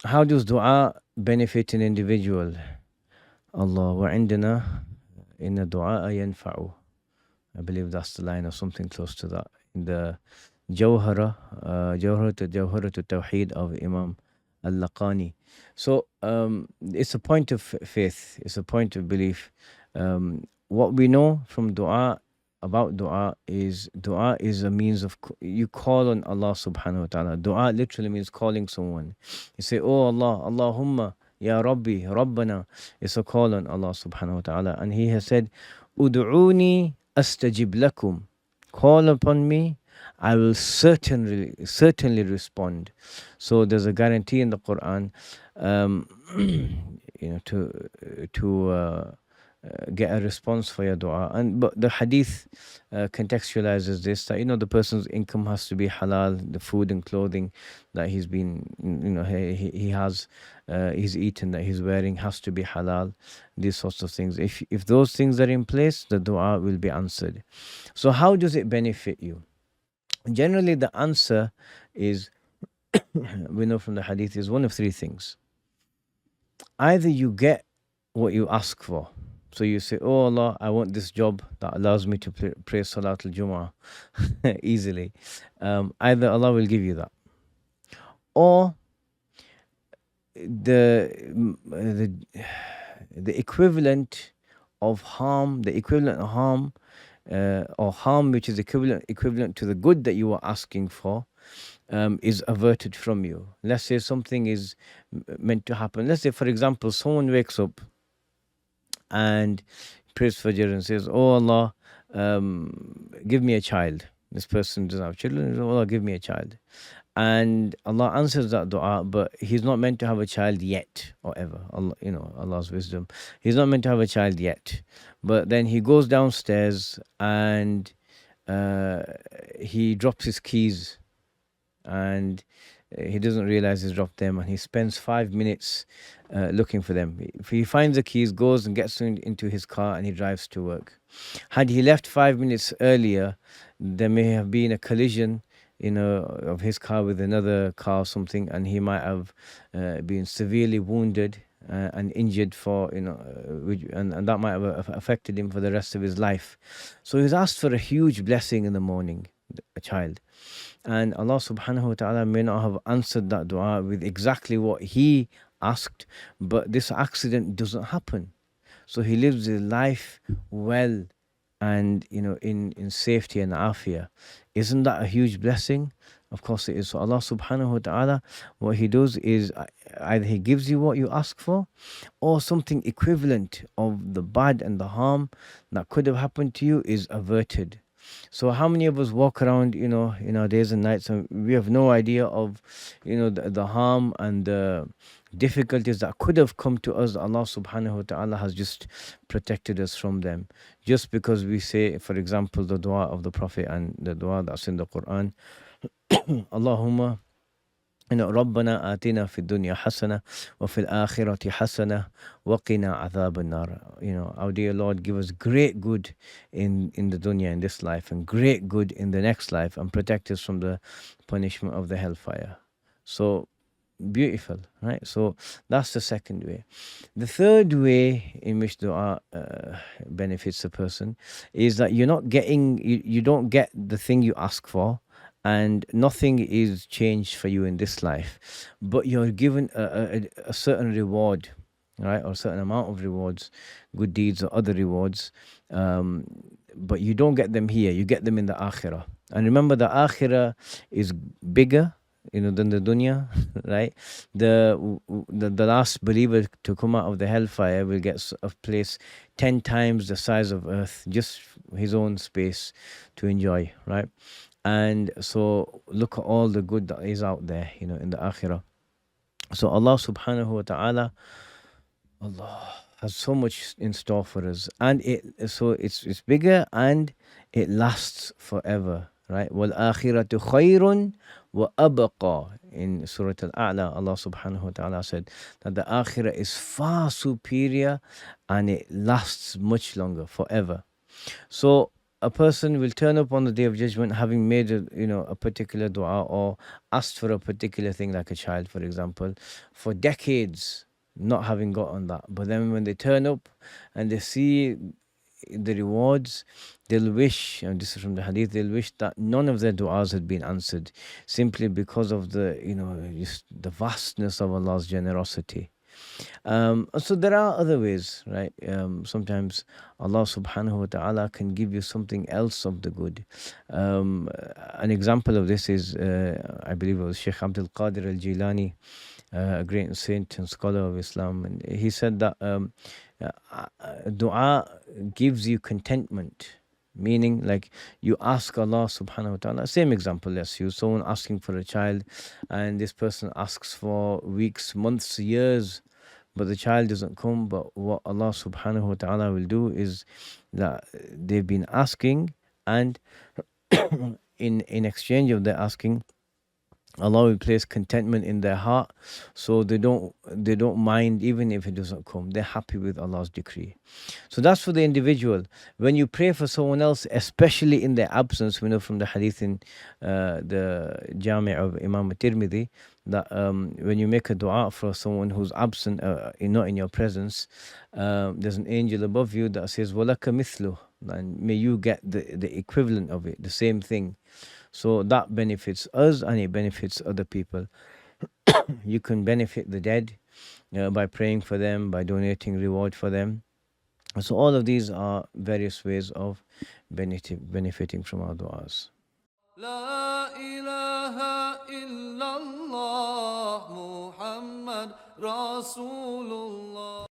How does dua benefit an individual? Allah wa indana inna du'a yanfa'u. I believe that's the line or something close to that. In the Jawhara to Tawheed of Imam Al-Laqani. So it's a point of faith, it's a point of belief. What we know from about dua is a means of you call on Allah subhanahu wa ta'ala. Dua literally means calling someone. You say, oh Allah, Allahumma, Ya Rabbi, Rabbana. It's a call on Allah subhanahu wa ta'ala. And He has said, Udu'uni astajib lakum. Call upon me, I will certainly respond. So there's a guarantee in the Quran, to get a response for your dua. But the hadith contextualizes this, that the person's income has to be halal, the food and clothing that he's been, he has, he's eaten, that he's wearing has to be halal. These sorts of things. If those things are in place, the dua will be answered. So how does it benefit you? Generally, the answer is, we know from the hadith, is one of three things. Either you get what you ask for. So you say, oh Allah, I want this job that allows me to pray Salatul Jumu'ah easily. Either Allah will give you that. Or the equivalent of harm, or harm which is equivalent to the good that you are asking for, is averted from you. Let's say something is meant to happen. Let's say, for example, someone wakes up and prays Fajr and says, oh Allah, give me a child. This person doesn't have children. Oh Allah, give me a child. And Allah answers that dua, but he's not meant to have a child yet or ever. Allah, Allah's wisdom. He's not meant to have a child yet. But then he goes downstairs and he drops his keys, and he doesn't realize he's dropped them, and he spends 5 minutes looking for them. If he finds the keys, goes and gets into his car, and he drives to work. Had he left 5 minutes earlier, there may have been a collision of his car with another car or something, and he might have been severely wounded and injured and that might have affected him for the rest of his life. So he's asked for a huge blessing in the morning, a child. And Allah subhanahu wa ta'ala may not have answered that dua with exactly what he asked, but this accident doesn't happen. So he lives his life well and in safety and afiyah. Isn't that a huge blessing? Of course it is. So Allah subhanahu wa ta'ala, what he does is either he gives you what you ask for, or something equivalent of the bad and the harm that could have happened to you is averted. So how many of us walk around, in our days and nights, and we have no idea of, the harm and the difficulties that could have come to us. Allah subhanahu wa ta'ala has just protected us from them. Just because we say, for example, the dua of the Prophet and the dua that's in the Quran, Allahumma ربنا آتنا في الدنيا حسنة وفي الآخرة حسنة وقنا عذاب النار. Our dear Lord, give us great good in the dunya, in this life, and great good in the next life, and protect us from the punishment of the hellfire. So beautiful, right? So that's the second way. The third way in which dua benefits a person is that you don't get the thing you ask for, and nothing is changed for you in this life, but you're given a certain reward, right, or a certain amount of rewards, good deeds or other rewards, but you don't get them here, you get them in the akhirah. And remember, the akhirah is bigger than the dunya, right? The last believer to come out of the hellfire will get a place 10 times the size of earth, just his own space to enjoy, right? And so look at all the good that is out there, in the akhirah. So Allah subhanahu wa ta'ala, Allah has so much in store for us, and it's bigger and it lasts forever, right? Wal akhiratu khayrun wa abqa. In Surah Al-A'la, Allah subhanahu wa ta'ala said that the akhirah is far superior and it lasts much longer, forever. So a person will turn up on the day of judgment having made a particular dua or asked for a particular thing, like a child, for example, for decades, not having got on that. But then when they turn up and they see the rewards, they'll wish, and this is from the hadith, they'll wish that none of their du'as had been answered, simply because of just the vastness of Allah's generosity. So there are other ways, right? Sometimes Allah subhanahu wa ta'ala can give you something else of the good. An example of this is, I believe it was Shaykh Abdul-Qadir al-Jilani, a great saint and scholar of Islam. And he said that dua gives you contentment. Meaning, like, you ask Allah subhanahu wa ta'ala, same example, let's use someone asking for a child, and this person asks for weeks, months, years, but the child doesn't come. But what Allah subhanahu wa ta'ala will do is that they've been asking, and in exchange of their asking, Allah will place contentment in their heart, so they don't mind even if it doesn't come. They're happy with Allah's decree. So that's for the individual. When you pray for someone else, especially in their absence, we know from the hadith in the Jami' of Imam Tirmidhi that when you make a dua for someone who's absent, not in your presence, there's an angel above you that says "Walaka mithlu," and may you get the equivalent of it, the same thing. So that benefits us and it benefits other people. You can benefit the dead by praying for them, by donating reward for them. So all of these are various ways of benefiting from our du'as. لا إله إلا الله محمد رسول الله